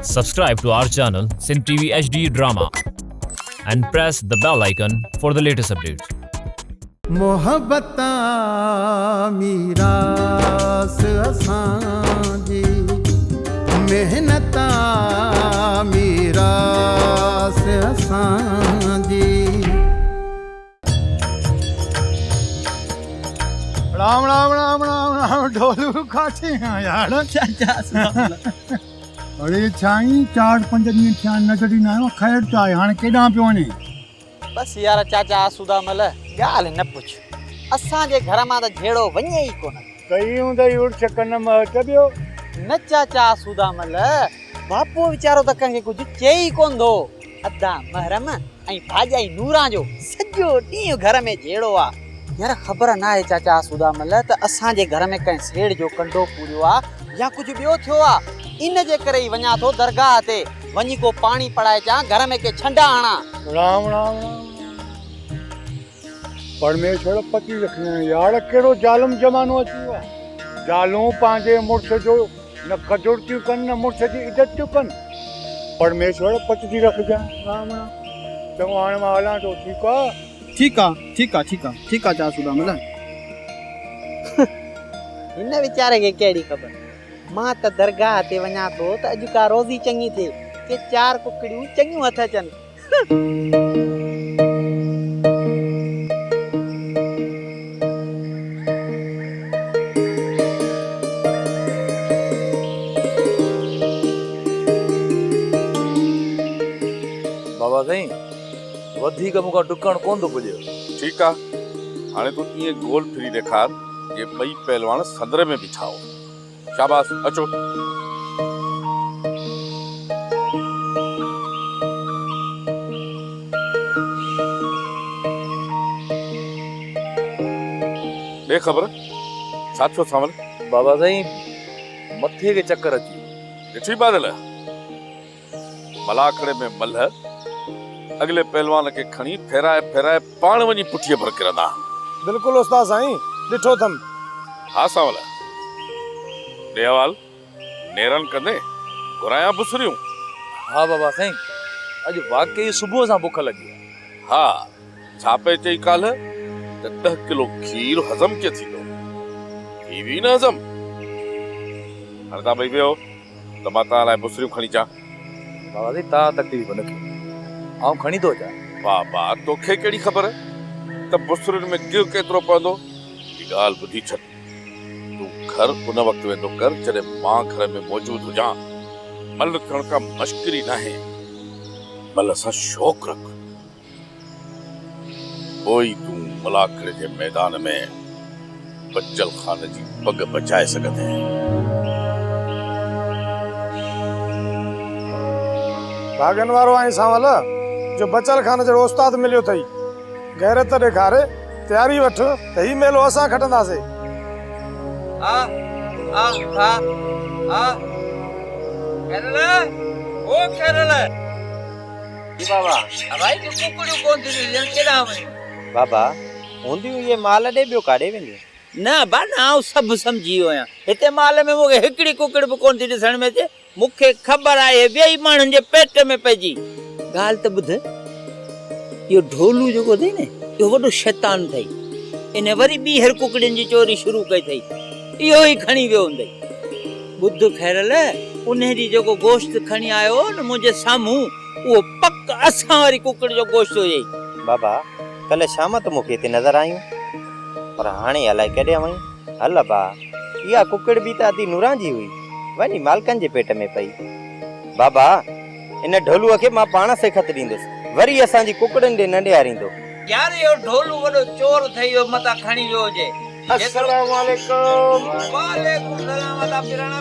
Subscribe to our channel Sin TV HD Drama and press the bell icon for the latest updates. मोहब्बता मीरास असांजी मेहनता मीरास असांजी। राम राम राम राम राम ढोलू खाते हैं यार। अरे छाई 4-5 ॾींहं थिया नज़र ई न आयो। ख़ैर त आहे हाणे केॾां पियो वञे? बस यार चाचा आसूदामल ॻाल्हि न पुछ, असांजे घर मां त झेड़ो वञे ई कोन। कई हूंदई उर्छ कन में ॿियो न चाचा आसूदामल, बापू वीचारो त कंहिंखे कुझु चए ई कोन थो। अदा महरम ऐं भाॼाई नूरां जो सॼो ॾींहुं घर में झेड़ो आहे। यार ख़बर न आहे चाचा आसूदामल त असांजे घर में कंहिं सेठ जो कंडो पूरियो आहे या कुझु ॿियो थियो आहे। इन जे करे ई वञा थो दरगाह ते, वञी को पाणी पड़ाए अचां, घर में के छंडा हणा। राम राम राम परमेश्वर पति रखना यार। कहिड़ो ज़ालिम ज़मानो अची वियो आहे। ज़ालूं पंहिंजे मुड़ुस जो न क़दुरु थियूं कनि न मुड़ुस जी इज़त थियूं कनि। परमेश्वर पति थी रखजांइ। राम राम चङो हाणे मां हलां थो। ठीकु आहे ठीक आहे आसूदामल। हिन वीचारे खे कहिड़ी ख़बर। मां त दरगाह ते वञा थो त अॼु का रोज़ी चङी थिए, के 4 कुकड़ियूं चङियूं हथ अचनि। बाबा साईं वधीक मूंखां डुकण कोन थो पुॼे। ठीकु आहे, हाणे तूं ईअं गोल फिरी ॾेखार जे ॿई पहलवान संदर में बीठा हो। शाबाश, अचो। ॾे ख़बर छा थियो सावल? बाबा साईं मथे के चक्कर अची वियो। ॾिठी बादल मलाखड़े में मल्ह अगले पहलवान के खणी फेराए फेराए पाण वञी पुठीअ पर किरंदा। बिल्कुलु उस्ताद साईं, ॾिठो अथमि। हा सावल, ॾे हवाल। नेरन कंदे घुरायां बुसरियूं? हा बाबा साईं, अॼु वाकई सुबुह सां बुख लॻी आहे। हा, छा पे चई काल्ह त 10 किलो खीर हज़म के थींदो। थी न हज़म। हाणे तव्हां ॿई वियो त मां तव्हां लाइ बुसरियूं खणी अचां। बाबा साईं तव्हां तकलीफ़ न कयो, आउं खणी थो अचां। वाह वाह, तोखे कहिड़ी ख़बर त बुसरियुनि में गिहु केतिरो पवंदो? ही ॻाल्हि ॿुधी छॾ। तूं घर उन वक़्तु वेंदो कर जॾहिं मां घर में मौजूदु हुजां। मल थियण का मश्करी नाहे, मल सां शौक़ रख। पोइ तूं मलाखड़े जे मैदान में बचल खान जी पग बचाए सघंदे। भागन वारो आई सावल जो बचल खान जो उस्ताद मिलियो अथई। गैरत ॾेखारे, तयारी वठ त ही मेलो असां खटंदासीं। आ आ आ आ केरला ओ केरला जी बाबा। भाई जो कुकड़ियूं कोन थी ॼण केॾा वञे बाबा। हूंदियूं ये माल ॾे ॿियो काॾे वेंदियूं? न बा ना सभु सम्झी वियो आहियां। हिते माल में मूंखे हिकिड़ी कुकड़ बि कोन थी ॾिसण में अचे। मूंखे ख़बर आहे ॿियई माण्हुनि जे पेट में पइजी। ॻाल्हि त ॿुध, इहो ढोलू जेको अथई न, इहो वॾो शैतान अथई। इन वरी ॿीहर कुकड़ियुनि जी चोरी शुरू कई अथई। इहो ई खणी वियो हूंदई। ॿुध खैरल, उन ॾींहुं जेको गोश्त खणी आयो न मुंहिंजे साम्हूं, उहो पक असां वारी कुकड़ जो गोश्त हुई। बाबा कल्ह शाम त मूंखे हिते नज़र आयूं, पर हाणे अलाए केॾे वई। हल बा, इहा कुकड़ बि त अदी नूरां जी हुई, वञी मालकनि जे पेट में पई। बाबा इन ढोलूअ खे मां पाण से खत ॾींदुसि, वरी असांजी कुकड़नि ॾे न ॾियारींदो। यार इहो ढोलू वॾो चोर ठही वियो, मथां खणी वियो हुजे। अस्सलाम वालेकुम। वालेकुम सलाम। अदा पिराना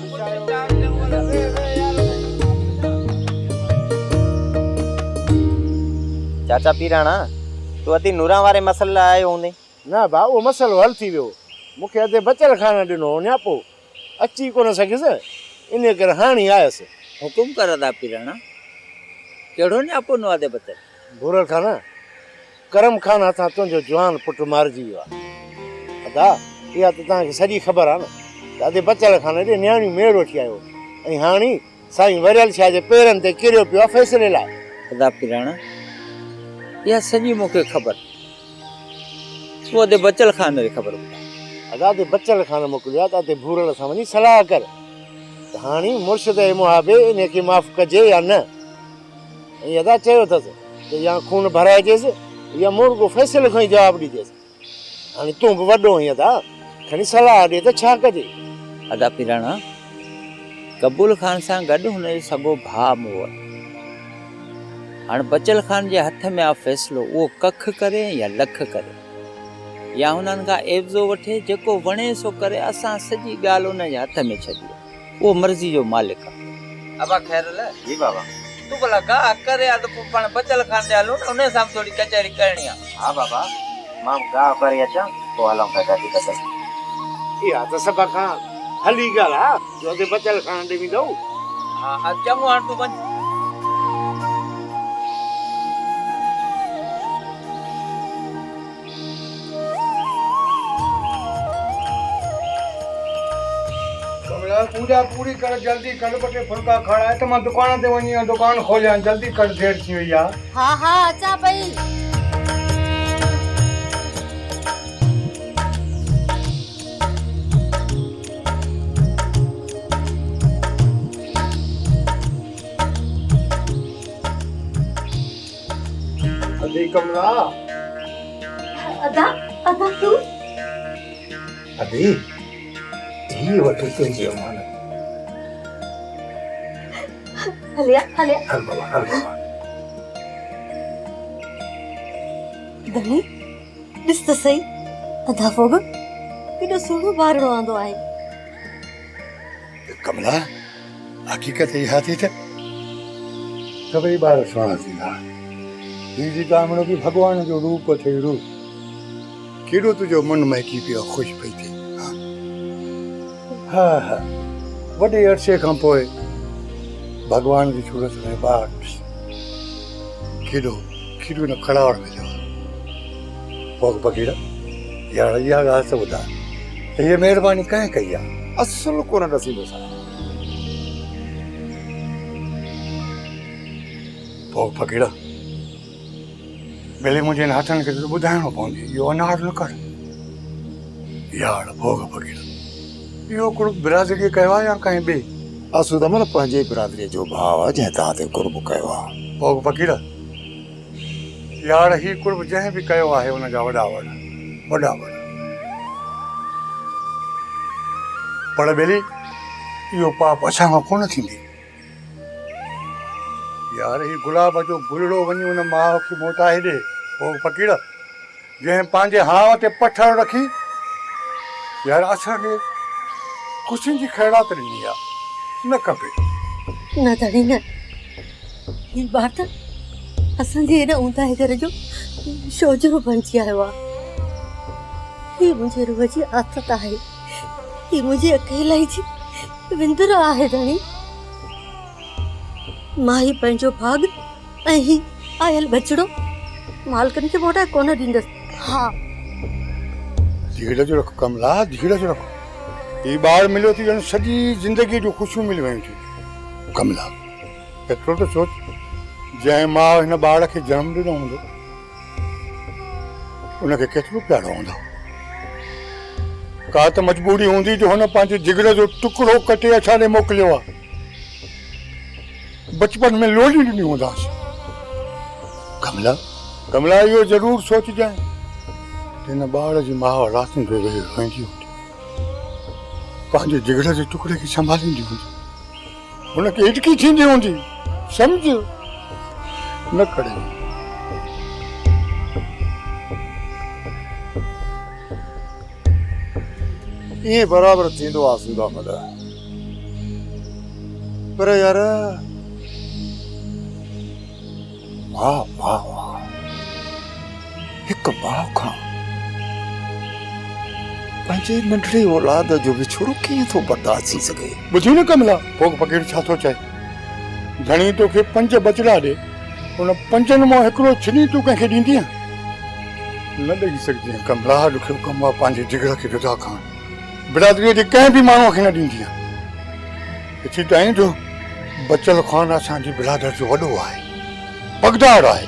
चाचा पीराणा, तू अती नूरां वारे मसले लाइ आयो हूंदे? न भाउ, उहो मसलो हल थी वियो। मूंखे अधे बचल खाना ॾिनो न्यापो अची कोन सघियुसि, इन करे हाणे आयसि। हुकुम कर अदा पिराणा, कहिड़ो न्यापो नो अधे बचल? बुरल खाना करम खान हथां तुंहिंजो जवान पुटु मारिजी वियो आहे। अदा इहा त तव्हांखे सॼी ख़बर आहे न। अधे बचल खाने ॾे न्याणियूं मेड़ वठी आयो ऐं हाणे साईं वरियल शाह जे पेरनि ते किरियो पियो आहे फ़ैसिले लाइ। अदा पिराणा इहा सॼी मूंखे ख़बर, तूं अदे बचल ख़ान खे ख़बर ॿुधाए। अदा ते बचल ख़ान मोकिलियो आहे, ताते भूरल सां वञी सलाह कर त हाणे मुर्शिद जे मुहाबे इनखे माफ़ कजे या न। ऐं अदा चयो अथसि त या खून भराइजेसि या मुर्गो फ़ैसिले खां ई जवाबु ॾिजेसि। हाणे तूं बि वॾो आहीं अदा, खणी सलाह ॾे त छा कजे। अदा पिराणा कबूल ख़ान सां गॾु हुनजो सॻो भाउ मूं वटि। हाणे बचल ख़ान जे हथ में आहे फ़ैसिलो, उहो कख करे या लख करे, या हुननि खां एवज़ो वठे, जेको वणे सो करे। असां सॼी ॻाल्हि हुनजे हथ में छॾी, उहो मर्ज़ी जो मालिक आहे। अबा ख़ैर जी बाबा, तूं भला गाह करे आ त पोइ पाण बचल ख़ान ते हलूं न, हुन सां थोरी कचहरी करणी आहे। हा बाबा, मां गाह करे अचां पोइ हलूं था गाॾी कढूं। इहा त सभ खां हली ॻाल्हि आहे, जो अॻे बचल ख़ान ॾे वेंदो। हा चङो, हाणे तूं वञ। पूजा पूरी कर, जल्दी कर, ॿ टे फुल्का खाराए त मां दुकान ते वञी दुकान खोलियां। जल्दी कर, देरि थी वई आहे। हा हा अचां पई। अदी कमला, अदा अदा तूं अदी ही वठी तुंहिंजी अमानत। हलिया हलिया हल बाबा, हल बाबा। धनी ॾिस त सही, अदा फोग केॾो सुहिणो ॿारड़ो आंदो आहे। कमला, हक़ीक़त इहा थी त सभई ॿार सुहिणा थींदा। हीअ कामणो बि भॻवान जो रूप थिए, रूप केॾो तुंहिंजो मन महकी पियो, ख़ुशि पई थिए। हा हा, वॾे अरसे खां पोइ भॻवान जी सूरत में ॿार केॾो केॾो न खड़ाड़ मिलियो। भोग फ़क़ीर, यार इहा ॻाल्हि त ॿुधाए, हीअ महिरबानी कंहिं कई आहे? असुल कोन ॾसींदो साईं। भोग फ़क़ीर, भले मुंहिंजे हथनि खे त ॿुधाइणो पवंदी, इहो अनार न कर। यार भोग फ़क़ीर, इहो कुर्ब बिरादरीअ कयो आहे या कंहिं ॿिए? असु त मन पंहिंजे बिरादरीअ जो भाउ आहे जंहिं तव्हां ते कुर्ब कयो आहे। भोग फ़क़ीर, यार ही कुर्ब जंहिं बि कयो आहे हुनजा वॾा वॾा वॾा वॾा, पर ॿेली इहो पाप असां खां कोन थींदी। यार ही गुलाब जो गुलड़ो वञी हुन माउ खे मोटाए ॾे। भोग फ़क़ीर, जंहिं पंहिंजे हाव ते पथर रखी यार असांखे ख़ुशियुनि जी ख़ैरात ॾिनी आहे, न खपे। न धणी न, ही ॿार त असांजे हेॾा ऊंधा घर जो शोजरो बणिजी आयो आहे। ही मुंहिंजे रूह जी आदत आहे, ही मुंहिंजे अकेलाई जी विंदर आहे। धणी, मां ही पंहिंजो भाग ऐं ही आयल बचड़ो मालकनि खे मोटाए कोन ॾींदसि। हा, धीरज रखो कमला, धीरज रखो। ही ॿार मिलियो थी ॼण सॼी ज़िंदगी जूं ख़ुशियूं मिली वियूं थियूं। कमला, एतिरो त सोच, जंहिं माउ हिन ॿार खे जनम ॾिनो हूंदो उनखे केतिरो प्यारो हूंदो। का त मजबूरी हूंदी जो हुन पंहिंजे जिगर जो टुकड़ो कटे असां ॾे मोकिलियो आहे। बचपन में लोली ॾिनी हूंदासीं। कमला, कमला, इहो ज़रूरु सोचजांइ हिन ॿार जी माउ रातिनि ते वेही रोईंदी हूंदी, पंहिंजे जिगर जे टुकड़े खे संभालींदी हूंदी, हुनखे हिचकी थींदी हूंदी। सम्झ न करे। ईअं बराबरि थींदो आहे सूदा मद, पर यार वाह वाह वाह, हिकु माउ खां पंहिंजे नंढड़ी औलाद जो विछोड़ो कीअं थो बर्दाश्त थी सघे? ॿुधी न कमला, भोग फ़क़ीर छा थो चए? धणी तोखे 5 बचड़ा ॾे, उन 5 मां हिकिड़ो छॾी तूं कंहिंखे ॾींदीअं? न ॾेई सघंदी कमला, ॾुखियो कमु आहे पंहिंजे जिगर खे जुदा करणु। बिरादरीअ जे कंहिं बि माण्हूअ खे न ॾींदीअं। ॾिसी त आहीं जो बचल ख़ान असांजी बिरादर जो वॾो आहे, पगदार आहे।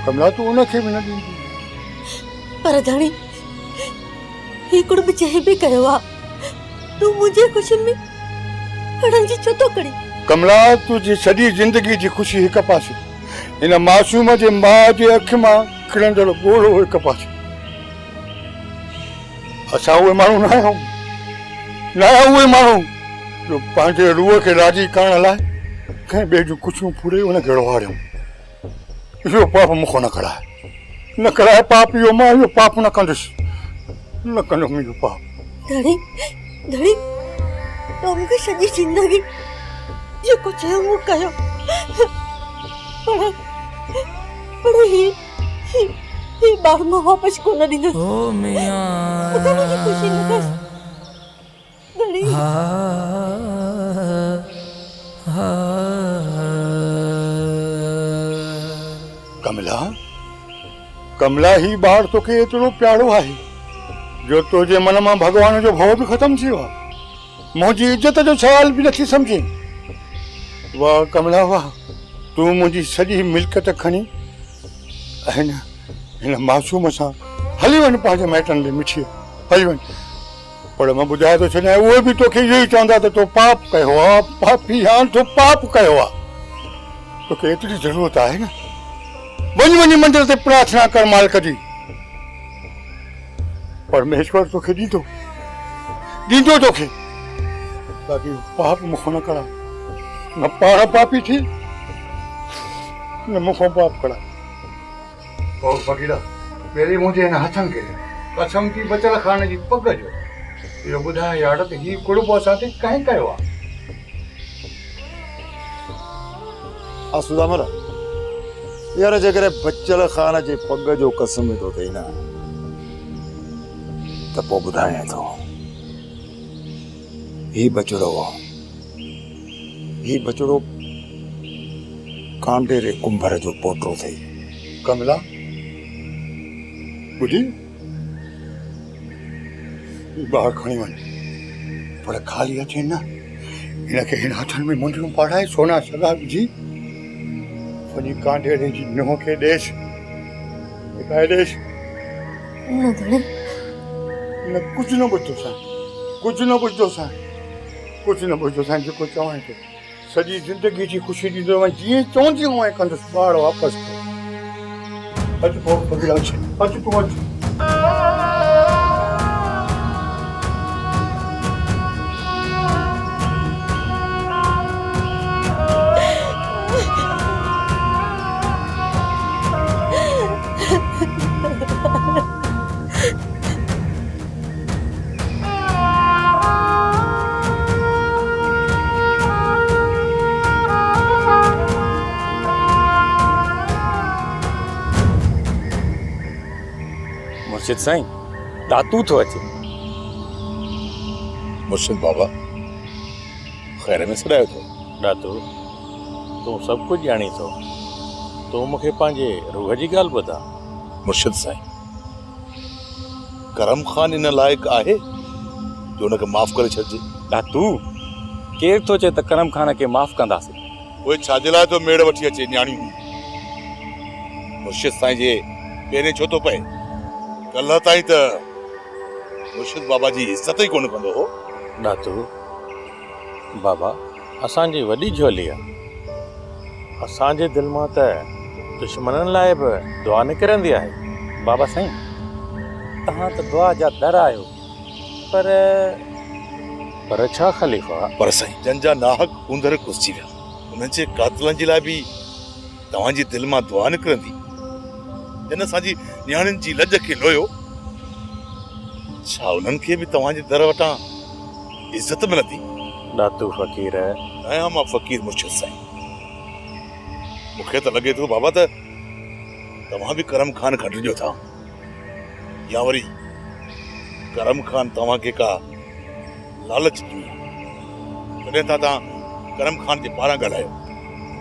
कमला तूं उनखे बि न ॾींदी। पर धणी हिकिड़ो बि चई बि कयो आहे तूं मुंहिंजे ख़ुशियुनि में अड़नि जी छो थो करी? कमला तुंहिंजी सॼी ज़िंदगी जी ख़ुशी हिकु पासे, हिन मासूम जे माउ जे अखि मां खिलंदड़ ॻोढ़ो हिकु पासे। असां उहे माण्हू न आहियूं उहे माण्हू जो पंहिंजे रूह खे राज़ी करण लाइ कंहिं ॿिए जूं कुझियूं फूरे उनखे रोहारियूं। इहो पाप मूंखां न कराए पाप इहो मां इहो पाप न कंदुसि, न कंदुमि इहो पाप। धणी धणी तो मूंखे सॼी ज़िंदगी जेको चयो उहो कयो, पर ही ॿार मां वापसि कोन ॾींदुसि। मूंखे मुंहिंजी ख़ुशी न कस धणी। कमला ही ॿार तोखे एतिरो प्यारो आहे जो तुंहिंजे मन मां भॻवान जो भउ बि ख़तमु थी वियो आहे, मुंहिंजी इज़त जो सवाल बि नथी सम्झे। वाह कमला वाह, तूं मुंहिंजी सॼी मिल्कियत खणी हिन मासूम सां हली वञ पंहिंजे माइटनि ॾे मिठीअ, हली वञ। पर मां ॿुधाए थो छॾियां उहे बि तोखे इहो ई चवंदा त तो पाप कयो आहे, पापी हाण तो पाप कयो आहे। तोखे एतिरी ज़रूरत आहे न, वञी मंदिर ते प्रार्थना कर मालिक जी, परमेश्वर तोखे ॾींदो तोखे। बाक़ी पाप मूंखां न करा, न पाण पापी थी न मूंखां पाप करा। और फकीरा पहिरीं मुंहिंजे हिन हथनि खे कसम थी बचल ख़ान जी पग जो इहो ॿुधाए यार त हीउ कुड़बो असां ते कंहिं कयो आहे? सुदामर यार जेकर बचल ख़ान जे पग जो कसम थो थिए न त पोइ ॿुधायां थो। ही बचड़ो कांडे रे कुंभर जो पोटो थिए। कमला ॿुधी ॿार खणी वञ, पर ख़ाली हथे न, हिनखे हिन हथनि में मुंडियूं पाढ़ाए सोना सॻा विझी वञी कांडे जी नुंहं खे ॾेसि, ॾेसि। न धणी न कुझु न ॿुधो साईं जेको चवां थो, सॼी ज़िंदगी जी ख़ुशी ॾींदो वञ, जीअं चवंदी हुअं कंदुसि। ॿार वापसि अच तूं अच। मुर्शिद साईं दातू थो अचे। मुर्शिद बाबा ख़ैर में सॾायो थो। दातू तूं सभु कुझु ॼाणी थो, तूं मूंखे पंहिंजे रूह जी ॻाल्हि ॿुधा। मुर्शिद साईं करम ख़ान इन लाइक़ु आहे जो हुनखे माफ़ करे छॾिजे? दातू केरु थो चए त करम ख़ान खे माफ़ कंदासीं? उहे छाजे लाइ तो मेड़ वठी अचे न्याणी बि? मुर्शिद साईं जे पहिरें छो थो पए? कल्ह ताईं त मुर्शिद बाबा जी इज़त ई कोन कंदो हो। दातू बाबा असांजी वॾी झोली आहे, असांजे दिलि मां त दुश्मननि लाइ बि दुआ निकिरंदी आहे। बाबा साईं तव्हां त दुआ जा दर आहियो, पर छा ख़लीफ़ा? पर साईं जंहिंजा नाहक उंदर घुसिजी विया, उन्हनि जे कातिलनि जे लाइ बि तव्हांजी दिलि मां दुआ निकिरंदी? जिन असांजी नियाणियुनि जी लज खे लोयो, छा उन्हनि खे बि तव्हांजे दर वटां इज़त मिलंदी? दातू फ़क़ीर आहियां मां फ़क़ीर मुर्शिद साईं। मूंखे त लॻे थो बाबा त तव्हां बि करम ख़ान खटिजो था, या वरी करम ख़ान तव्हांखे का लालच ॾिनी, तॾहिं तव्हां करम ख़ान जे पारां ॻाल्हायो।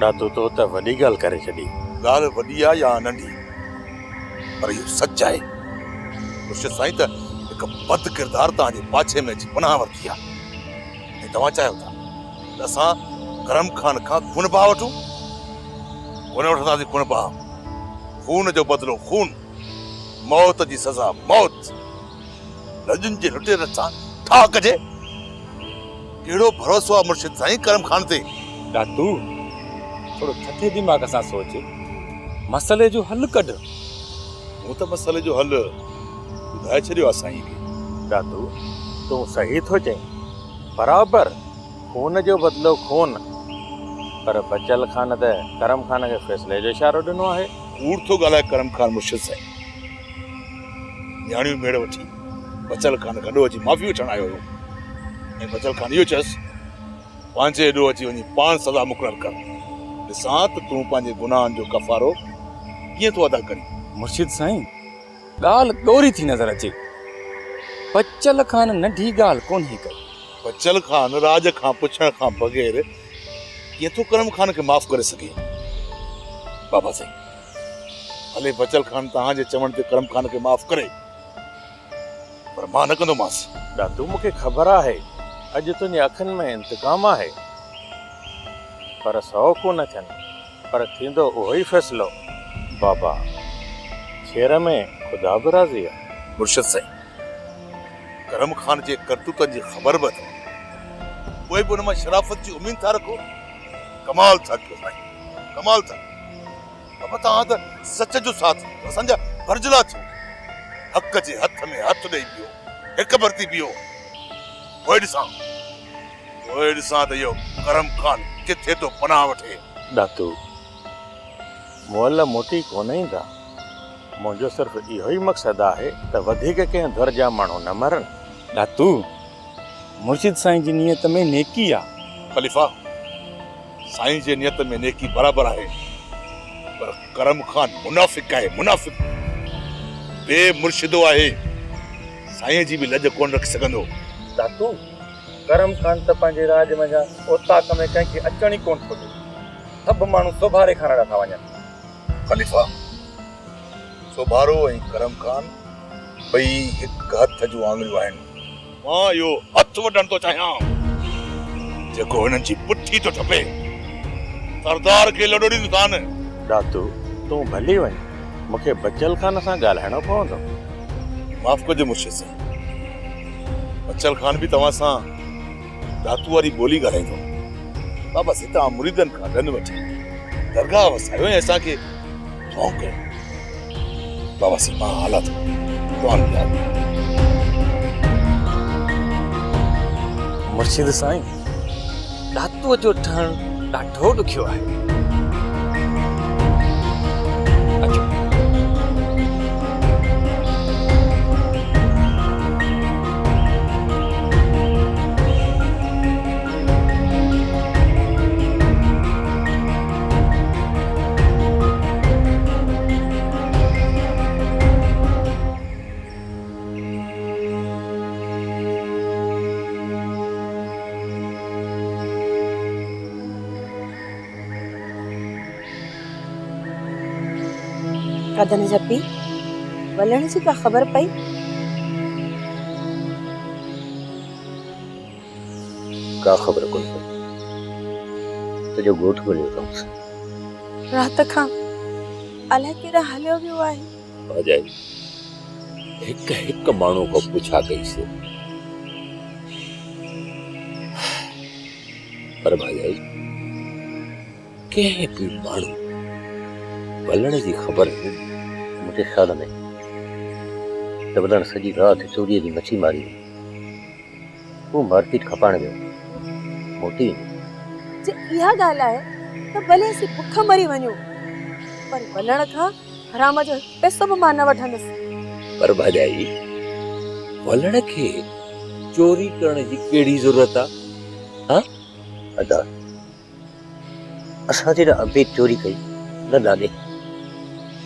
दातू तो त वॾी ॻाल्हि करे छॾी। ॻाल्हि वॾी आहे या नंढी, पर इहो सच आहे मुर्शिद साईं त हिकु बद किरदार तव्हांजे पाछे में अची पनाह वरिती आहे, ऐं तव्हां चाहियो था त असां करम खान खां खून भाउ वठूं कोन वठंदासीं खून भाउ खून जो बदिलो खून मौत जी सज़ा मौत लजुनि जे लुटेर सां ठा कजे कहिड़ो भरोसो आहे मुर्शिद साईं करम खान ते दातू थोड़ो थथे दिमाग़ सां सोच मसले जो हल कढ मूं त मसइले जो हल ॿुधाए छॾियो आहे साईं खे दादू तूं सही थो चईं बराबर खून जो बदिलो खून पर बचल खान त करम खान खे फ़ैसिले जो इशारो ॾिनो आहे कूड़ थो ॻाल्हाए करम खान मुर्शिद साईं न्याणियूं मेड़ वठी बचल खान गॾो अची माफ़ी वठण आयो हुयो ऐं बचल खान इहो चयसि पंहिंजे हेॾो अची वञी पाण सज़ा मुक़ररु कर ॾिसां त तूं पंहिंजे गुनाहनि जो कफ़ारो कीअं थो अदा करीं मुर्शिद साईं ॻाल्हि ॻोरी थी नज़र अचे बचल खान नंढी ॻाल्हि कोन्हे कई बचल खान राज खां पुछण खां बग़ैर कीअं थो करम खान खे माफ़ करे सघे बाबा साईं हले बचल खान तव्हांजे चवण ते करम खान खे माफ़ करे पर मां न कंदोमांसि दादू मूंखे ख़बर आहे अॼु तुंहिंजी अखियुनि में इंतकाम आहे पर 100 खून थियनि पर थींदो उहो ई फ़ैसिलो बाबा शेर में ख़ुदा बि राज़ी आहे मुर्शिद साईं करम खान जे करतूतनि जी ख़बर बि अथव पोइ बि हुन मां शराफ़त जी उमेद था रखो कमाल था कयो साईं कमाल था बाबा तव्हां त सच जो साथ असांजा भरजला थियो हक़ जे हथ में हथ ॾेई पियो हिकु भरती पियो पोइ ॾिसां त इहो करम खान किथे थो पनाह वठे दादू मुअल मोटी कोन ईंदा मुंहिंजो सिर्फ़ु इहो ई मक़सदु आहे त वधीक कंहिं दर जा माण्हू न मरनि दातू मुर्शिद साईं जी नियत में नेकी आहे ख़लीफ़ा साईं जे नियत में नेकी बराबरि आहे पर करम खान मुनाफ़िक आहे मुनाफ़िक बेमुर्शिदो आहे साईं जी बि लॼ कोन रखी सघंदो दादू करम खान त पंहिंजे राज में जा ओताक में कंहिंखे अचण ई कोन थो ॾे सभु माण्हू सोभारे खणण था वञनि ख़लीफ़ा सोभारो ऐं करम खान ॿई हिकु हथ जूं आङुरियूं आहिनि मां इहो हथ वढणु थो चाहियां जेको हिननि जी पुठी थो ठपे सरदार खे लॾो ॾींदुसां दादू तूं भली वञ मूंखे बचल खान सां ॻाल्हाइणो पवंदो माफ़ कजो मुर्शिद साईं बचल खान बि तव्हां सां दातू वारी ॿोली ॻाल्हाईंदो बाबा साईं तव्हां मुरीदनि खां ॾन वठी दरगाह वसायो ऐं असांखे दुआऊं कयो बाबा साईं मां हलां थो दुआऊं यादि मुर्शिद साईं दातूअ जो ठहणु ॾाढो ॾुखियो आहे कदन जपी वलण जी का ख़बर पई का ख़बर कोन पई तुंहिंजो ॻोठ ॻोल्हियो अथसि राति खां अलाए केॾा हलियो वियो आहे भाॼाई हिकु हिकु माण्हू खां पुछा कईसीं पर भाॼाई कंहिं बि माण्हू वलण जी ख़बर मूंखे ख़्याल में त वलण सॼी राति चोरीअ जी मच्छी मारी हू मार्केट खपाइण वियो मोटी जे इहा ॻाल्हि आहे त भले असीं बुख मरी वञूं पर वलण खां हराम जो पैसो बि मां न वठंदसि पर भाॼाई वलण खे चोरी करण जी कहिड़ी ज़रूरत आहे हा अदा असां जे अबे चोरी कई न ॾाॾे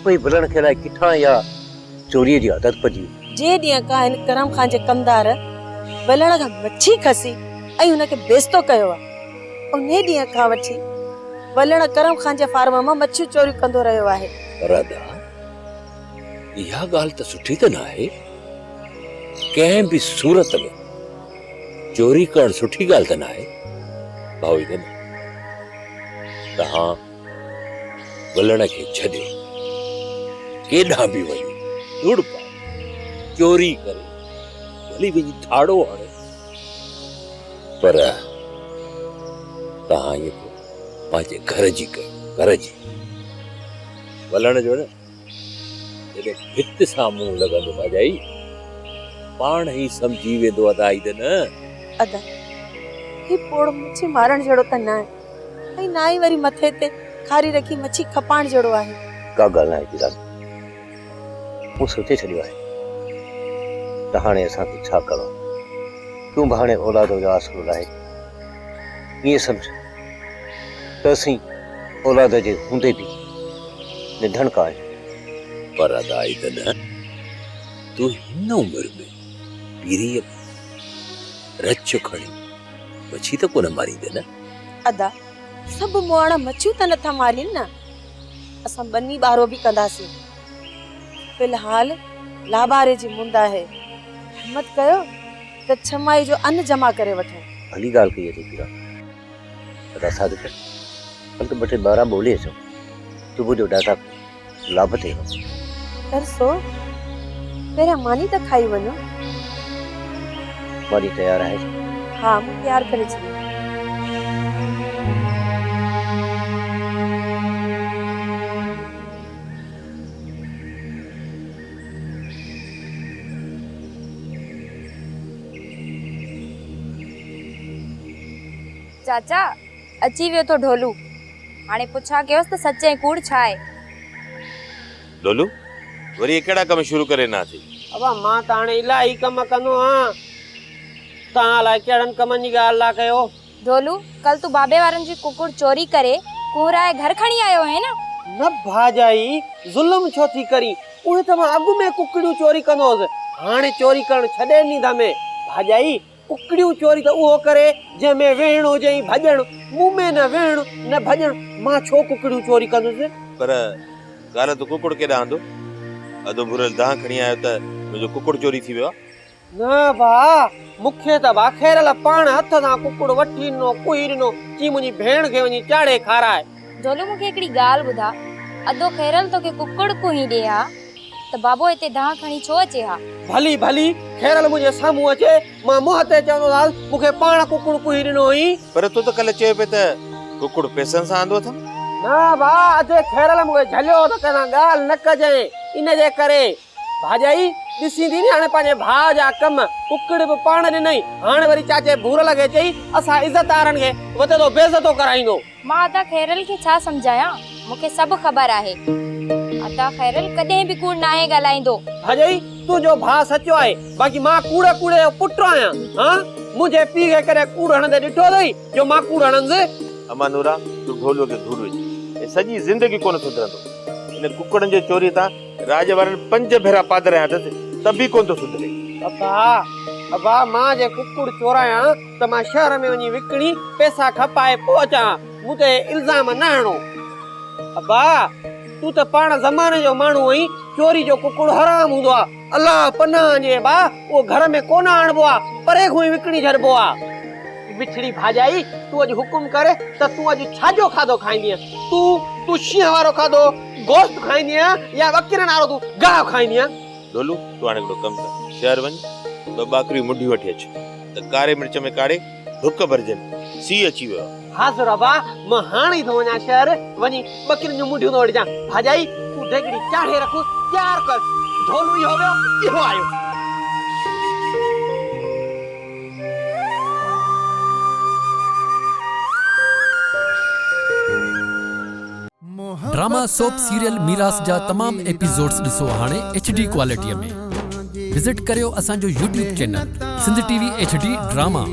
कोई वलण खे लाइ किथां या चोरीअ जी आदत पइजी जे ॾींहुं खां हिन करम खान जे कमदार वलण खां मच्छी खसी ऐं हुनखे बेइज़्तो कयो आहे उन ॾींहुं खां वठी वलण करम खान जे फार्म मां मच्छी चोरी कंदो रहियो आहे पर अदा इहा ॻाल्हि त सुठी त न आहे कंहिं बि सूरत में चोरी करणु सुठी ॻाल्हि त न आहे भाऊ तव्हां वलण खे छॾियो, केॾां बि वञो, धुड़ पाए, चोरी करे, भली वञी थाड़ो हाणे, पर तव्हां इहो पंहिंजे घर जी कयो, घर जी। वलण जो न जॾहिं भित सां मुंहुं लॻंदो भाॼाई, पाण ई सम्झी वेंदो अदाई त न। अदा ही पोड़ मच्छी मारण जहिड़ो त न आहे, ऐं ना ई वरी मथे ते खारी रखी मच्छी खपाइण जहिड़ो आहे। का ॻाल्हि न आहे किरान, मूं सोचे छॾियो आहे त हाणे असांखे छा करणो। तूं बि हाणे औलाद जो आसरो लाहे, ईअं सम्झ त असीं औलाद जे हूंदे बि निधणका आहियूं, पर अदाई त न। तूं हिन उमिरि में पीरीअ रच खणी मच्छी त कोन मारींदे न। अदा सभु मोअण मच्छियूं त नथा मारीनि न, असां बनी ॿारो बि कंदासीं। फिलहाल लाबारे जी मुंद आहे, हिम्मत कयो त छमाई जो अन्न जमा करे वठो। भली ॻाल्हि कई अथई पीरा, पर असां त हल त ॿ टे ॿारहं ॿोले अचूं, सुबुह जो ॾाढा लाभ थिए। तरसो पहिरियां मानी त खाई वञो। मानी तयारु आहे? हा, मूं तयारु करे छॾियो। चाचा अची वियो तो ढोलू, हाणे पुछा कयोसि त सच ऐं कूड़ छा आहे। ढोलू वरी कहिड़ा कम शुरू करे ना थी? अब मां त हाणे इलाही कम कंदो आहियां, तव्हां अलाए कहिड़नि कमनि जी ॻाल्हि था कयो। ढोलू कल तू बाबे वारनि जी कुकुड़ चोरी करे कुहराए घर खणी आयो है न? न भाजाई, ज़ुल्म छो थी करी? उहे त मां अॻु में कुकड़ियूं चोरी कंदो हुअसि, हाणे चोरी करणु छॾे ॾींदा में। भाजाई कुकड़ियूं चोरी त उहो करे जंहिंमें वेहण हुजे भॼण, मूं में न वेहण न भॼण, मां छो कुकड़ियूं चोरी कंदुसि? पर ॻाल्हि त कुकुड़ केॾां आंदो? अधु भुरल दाह खणी आयो त मुंहिंजो कुकुड़ चोरी थी वियो आहे? न भा, मूंखे त भा खेरल पाण हथ सां कुकुड़ वठी ॾिनो, कुही ॾिनो, चई मुंहिंजी भेण खे वञी चाढ़े खाराए। ढोलू मूंखे हिकिड़ी ॻाल्हि ॿुधा, अधो खेरल तोखे कुकुड़ कुही ॾे हा त बाबो हिते दाह खणी छो अचे हा? भली भली खेरल मुंहिंजे साम्हूं अचे, मां मुंहं ते चवंदोसांसि मूंखे पाण कुकुड़ कुही ॾिनो हुई। पर तूं त कल्ह चयो पिए त कुकुड़ पैसनि सां आंदो अथमि। न भा, अधे खेरल मूंखे झलियो त कंहिं ॻाल्हि न कजांइ, इन जे करे। भाॼाई ॾिसींदी नी हाणे पंहिंजे भाउ जा कम, कुकड़ बि पाण ॾिनई, हाणे वरी चाचे भूरल खे चई असां इज़तदारनि खे वधे तो बेइज़तो कराईंदो। मां अदा खैरल खे छा सम्झायां, मूंखे सभु ख़बर आहे। अदा खैरल कॾहिं बि कूड़ नाहे ॻाल्हाईंदो। भाॼाई तुंहिंजो भाउ सचो आहे, बाक़ी मां कूड़े कूड़े जो पुटु आहियां। हाँ, मुंहिंजे पीउ खे कॾहिं कूड़ हणंदे ॾिठो अथई जो मां कूड़ हणंदुसि? अमा नूरा तूं ढोलू खे धूड़ विझ, सॼी ज़िंदगी कोन सुधरंदो। इन कुकड़नि जे चोरी तां राज वारनि 5 भेरा पादरिया अथसि, त बि कोन थो सुधरे। अबा मां जे कुकुड़ चोरायां त मां शहर में वञी विकणी पैसा खपाए पोइ अचां, मूं ते इल्ज़ाम न हणो। अबा तूं त पाण ज़माने जो माण्हू आहीं, चोरी जो कुकुड़ हराम हूंदो आहे, अलाह पनाह जे बा उहो घर में कोन आणबो आहे, परे खां ई विकणी छॾिबो आहे। मिठड़ी भाॼाई, तूं अॼु हुकुम करे त तूं अॼु छाजो खाधो खाईंदीअ? तूं शींहं वारो खाधो गोश्त खाईंदीअ या ॿकिरनि वारो तूं गाह खाईंदीअ? ढोलू तूं हाणे हिकिड़ो कमु कर, शहर वञ, 2 ॿाकरियूं मुंडी वठी अच, त कारे मिर्च में काढ़े ढुक भरजनि, सीउ अची वियो। हाज़ुर अबा, मां हाणे ई थो वञा शहर, वञी ॿकिरियुनि जूं मुंडियूं थो वठिजां। भाॼाई तूं ढेगड़ी चाढ़े रख, तयार कर, ढोलू इहो वियो, इहो आयो। ड्रामा सोप सीरियल मीरास जा तमाम एपिसोड्स ॾिसो हाणे HD क्वालिटीअ में। विज़िट करियो असांजो YouTube channel Sindh TV HD drama.